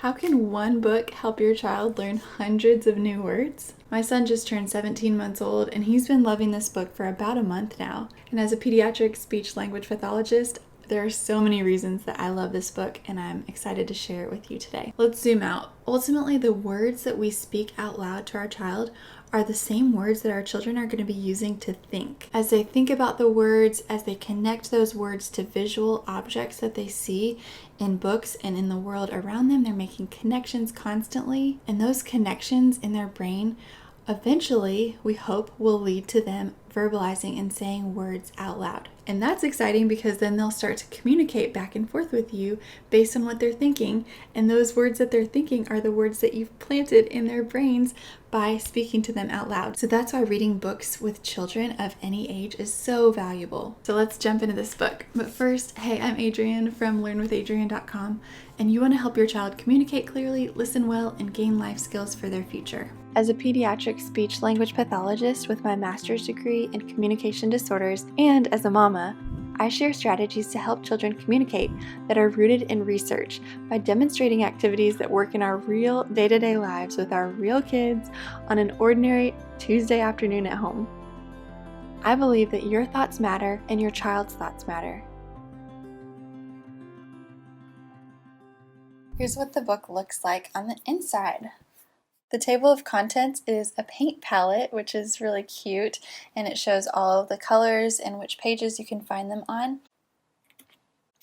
How can one book help your child learn hundreds of new words? My son just turned 17 months old, and he's been loving this book for about a month now. And as a pediatric speech-language pathologist, there are so many reasons that I love this book, and I'm excited to share it with you today. Let's zoom out. Ultimately, the words that we speak out loud to our child are the same words that our children are going to be using to think. As they think about the words, as they connect those words to visual objects that they see in books and in the world around them, they're making connections constantly, and those connections in their brain eventually, we hope, will lead to them verbalizing and saying words out loud. And that's exciting because then they'll start to communicate back and forth with you based on what they're thinking. And those words that they're thinking are the words that you've planted in their brains by speaking to them out loud. So that's why reading books with children of any age is so valuable. So let's jump into this book. But first, hey, I'm Adrienne from learnwithadrienne.com, and you want to help your child communicate clearly, listen well, and gain life skills for their future. As a pediatric speech-language pathologist with my master's degree in communication disorders and as a mama, I share strategies to help children communicate that are rooted in research by demonstrating activities that work in our real day-to-day lives with our real kids on an ordinary Tuesday afternoon at home. I believe that your thoughts matter and your child's thoughts matter. Here's what the book looks like on the inside. The table of contents is a paint palette, which is really cute, and it shows all of the colors and which pages you can find them on.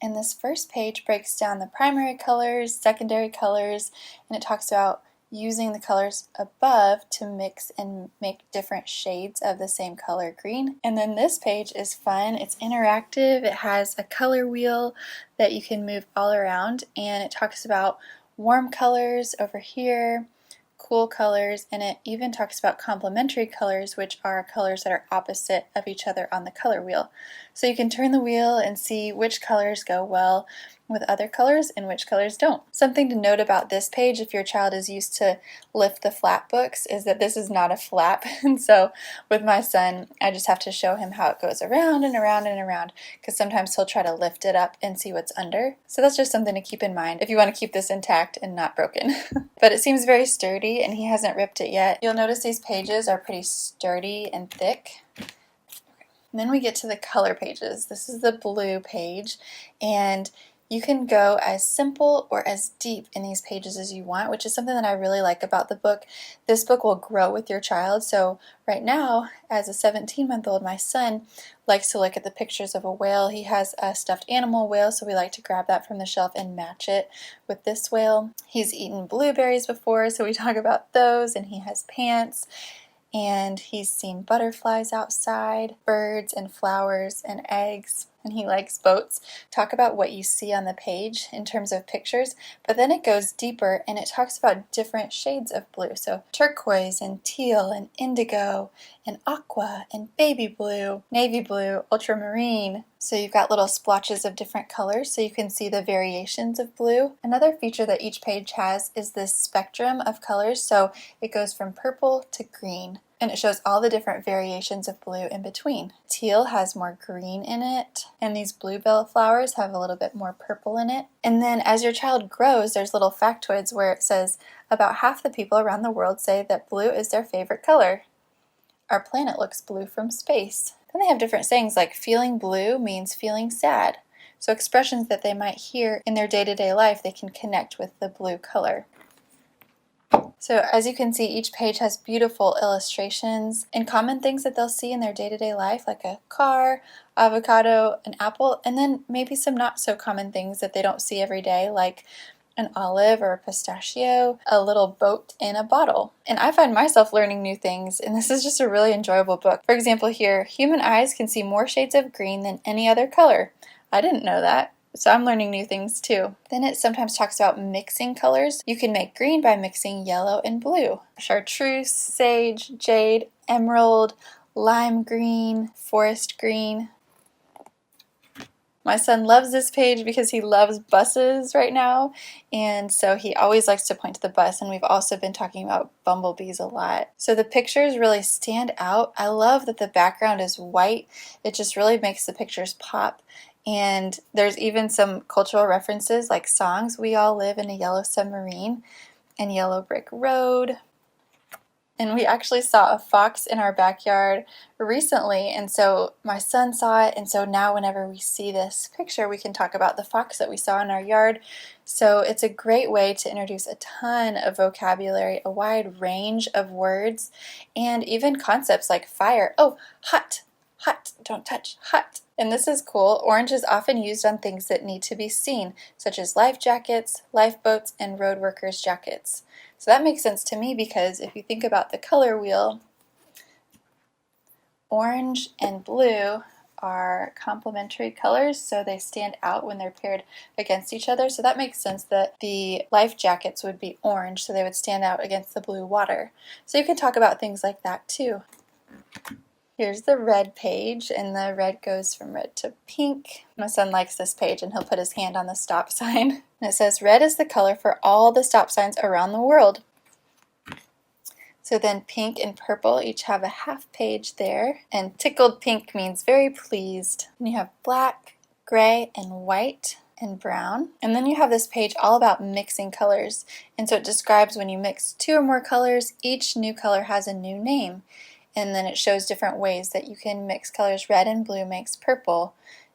And this first page breaks down the primary colors, secondary colors, and it talks about using the colors above to mix and make different shades of the same color green. And then this page is fun. It's interactive. It has a color wheel that you can move all around, and it talks about warm colors over here, cool colors, and it even talks about complementary colors, which are colors that are opposite of each other on the color wheel. So you can turn the wheel and see which colors go well with other colors and which colors don't. Something to note about this page, if your child is used to lift the flap books, is that this is not a flap. And so with my son, I just have to show him how it goes around and around and around, because sometimes he'll try to lift it up and see what's under. So that's just something to keep in mind if you want to keep this intact and not broken. But it seems very sturdy, and he hasn't ripped it yet. You'll notice these pages are pretty sturdy and thick. And then we get to the color pages. This is the blue page, and you can go as simple or as deep in these pages as you want, which is something that I really like about the book. This book will grow with your child. So right now, as a 17-month-old, my son likes to look at the pictures of a whale. He has a stuffed animal whale, so we like to grab that from the shelf and match it with this whale. He's eaten blueberries before, so we talk about those, and he has pants. And he's seen butterflies outside, birds and flowers and eggs, and he likes boats. Talk about what you see on the page in terms of pictures, but then it goes deeper and it talks about different shades of blue. So turquoise and teal and indigo and aqua and baby blue, navy blue, ultramarine. So you've got little splotches of different colors so you can see the variations of blue. Another feature that each page has is this spectrum of colors. So it goes from purple to green, and it shows all the different variations of blue in between. Teal has more green in it, and these bluebell flowers have a little bit more purple in it. And then as your child grows, there's little factoids where it says about half the people around the world say that blue is their favorite color. Our planet looks blue from space. Then they have different sayings like feeling blue means feeling sad. So expressions that they might hear in their day-to-day life, they can connect with the blue color. So as you can see, each page has beautiful illustrations and common things that they'll see in their day-to-day life, like a car, avocado, an apple, and then maybe some not so common things that they don't see every day, like an olive or a pistachio, a little boat in a bottle. And I find myself learning new things, and this is just a really enjoyable book. For example here, human eyes can see more shades of green than any other color. I didn't know that. So I'm learning new things too. Then it sometimes talks about mixing colors. You can make green by mixing yellow and blue. Chartreuse, sage, jade, emerald, lime green, forest green. My son loves this page because he loves buses right now, and so he always likes to point to the bus, and we've also been talking about bumblebees a lot. So the pictures really stand out. I love that the background is white. It just really makes the pictures pop. And there's even some cultural references like songs. We all live in a yellow submarine and yellow brick road. And we actually saw a fox in our backyard recently, and so my son saw it, and so now whenever we see this picture, we can talk about the fox that we saw in our yard. So it's a great way to introduce a ton of vocabulary, a wide range of words, and even concepts like fire. Oh, hot, hot, don't touch, hot. And this is cool. Orange is often used on things that need to be seen, such as life jackets, lifeboats, and road workers' jackets. So that makes sense to me because if you think about the color wheel, orange and blue are complementary colors, so they stand out when they're paired against each other. So that makes sense that the life jackets would be orange, so they would stand out against the blue water. So you can talk about things like that too. Here's the red page, and the red goes from red to pink. My son likes this page, and he'll put his hand on the stop sign. And it says, red is the color for all the stop signs around the world. So then pink and purple each have a half page there. And tickled pink means very pleased. And you have black, gray, and white, and brown. And then you have this page all about mixing colors. And so it describes when you mix two or more colors, each new color has a new name. And then it shows different ways that you can mix colors. Red and blue makes purple.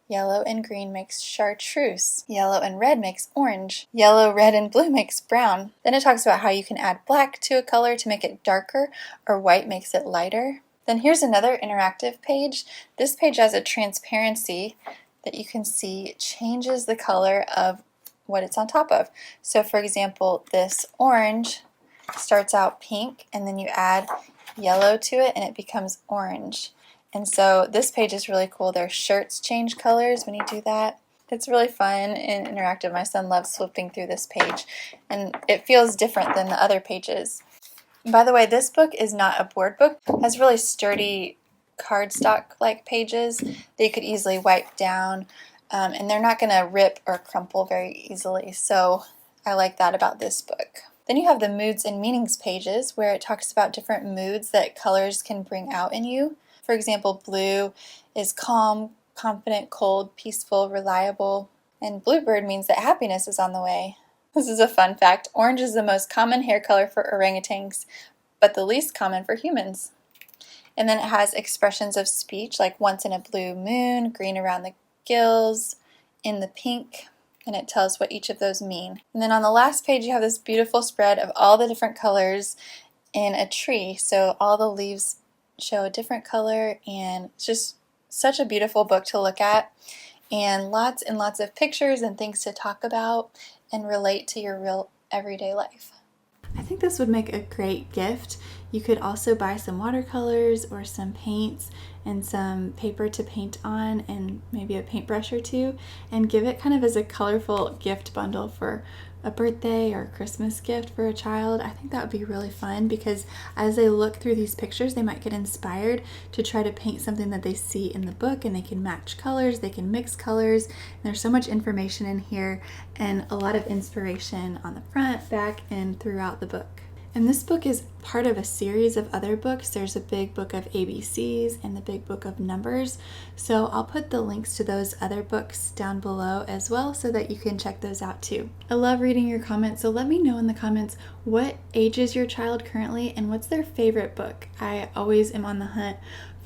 Yellow and green makes chartreuse. Yellow and red makes orange. Yellow, red, and blue makes brown. Then it talks about how you can add black to a color to make it darker, or white makes it lighter. Then here's another interactive page. This page has a transparency that you can see changes the color of what it's on top of. So for example, this orange starts out pink, and then you add yellow to it and it becomes orange. And so this page is really cool. Their shirts change colors when you do that. It's really fun and interactive. My son loves flipping through this page, and it feels different than the other pages. And by the way, this book is not a board book. It has really sturdy cardstock-like pages that you could easily wipe down, and they're not going to rip or crumple very easily. So I like that about this book. Then you have the moods and meanings pages where it talks about different moods that colors can bring out in you. For example, blue is calm, confident, cold, peaceful, reliable, and bluebird means that happiness is on the way. This is a fun fact. Orange is the most common hair color for orangutans, but the least common for humans. And then it has expressions of speech like once in a blue moon, green around the gills, in the pink, and it tells what each of those mean. And then on the last page you have this beautiful spread of all the different colors in a tree. So all the leaves show a different color, and it's just such a beautiful book to look at, and lots of pictures and things to talk about and relate to your real everyday life. I think this would make a great gift. You could also buy some watercolors or some paints and some paper to paint on and maybe a paintbrush or two, and give it kind of as a colorful gift bundle for a birthday or Christmas gift for a child. I think that would be really fun because as they look through these pictures, they might get inspired to try to paint something that they see in the book, and they can match colors, they can mix colors. And there's so much information in here and a lot of inspiration on the front, back, and throughout the book. And this book is part of a series of other books. There's a big book of ABCs and the big book of numbers. So I'll put the links to those other books down below as well so that you can check those out too. I love reading your comments, so let me know in the comments what age is your child currently and what's their favorite book. I always am on the hunt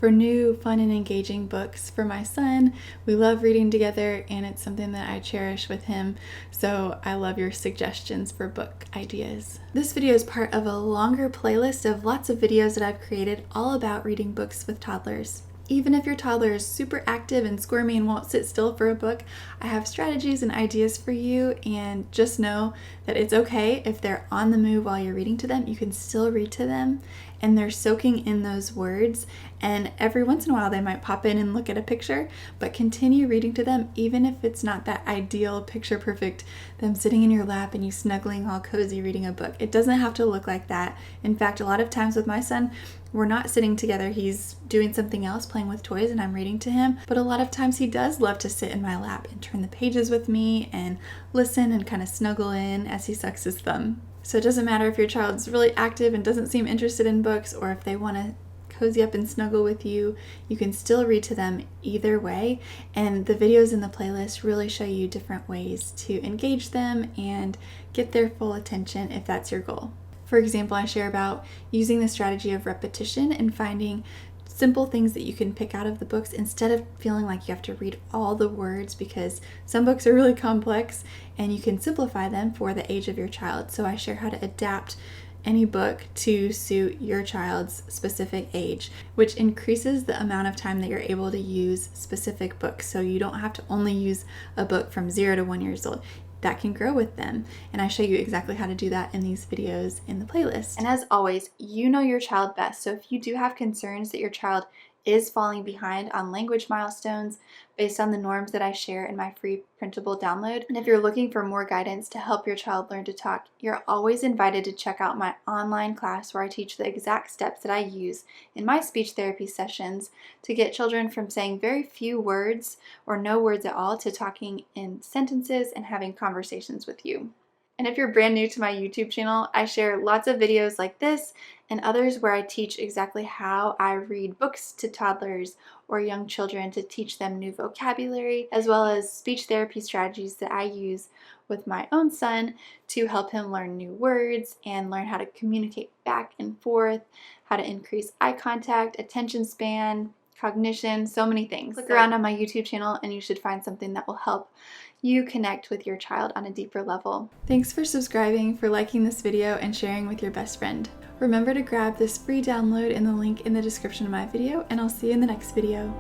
for new, fun, and engaging books for my son. We love reading together, and it's something that I cherish with him, so I love your suggestions for book ideas. This video is part of a longer playlist of lots of videos that I've created all about reading books with toddlers. Even if your toddler is super active and squirmy and won't sit still for a book, I have strategies and ideas for you, and just know that it's okay if they're on the move while you're reading to them. You can still read to them, and they're soaking in those words, and every once in a while they might pop in and look at a picture, but continue reading to them even if it's not that ideal picture perfect, them sitting in your lap and you snuggling all cozy reading a book. It doesn't have to look like that. In fact, a lot of times with my son, we're not sitting together. He's doing something else, playing with toys, and I'm reading to him. But a lot of times he does love to sit in my lap and turn the pages with me and listen and kind of snuggle in as he sucks his thumb. So it doesn't matter if your child's really active and doesn't seem interested in books, or if they want to cozy up and snuggle with you, you can still read to them either way. And the videos in the playlist really show you different ways to engage them and get their full attention if that's your goal. For example, I share about using the strategy of repetition and finding simple things that you can pick out of the books instead of feeling like you have to read all the words, because some books are really complex and you can simplify them for the age of your child. So I share how to adapt any book to suit your child's specific age, which increases the amount of time that you're able to use specific books. So you don't have to only use a book from 0 to 1 years old. That can grow with them. And I show you exactly how to do that in these videos in the playlist. And as always, you know your child best. So if you do have concerns that your child is falling behind on language milestones based on the norms that I share in my free printable download, and if you're looking for more guidance to help your child learn to talk, you're always invited to check out my online class where I teach the exact steps that I use in my speech therapy sessions to get children from saying very few words or no words at all to talking in sentences and having conversations with you. And if you're brand new to my YouTube channel, I share lots of videos like this and others where I teach exactly how I read books to toddlers or young children to teach them new vocabulary, as well as speech therapy strategies that I use with my own son to help him learn new words and learn how to communicate back and forth, how to increase eye contact, attention span, cognition, so many things. Look around on my YouTube channel and you should find something that will help you connect with your child on a deeper level. Thanks for subscribing, for liking this video, and sharing with your best friend. Remember to grab this free download in the link in the description of my video, and I'll see you in the next video.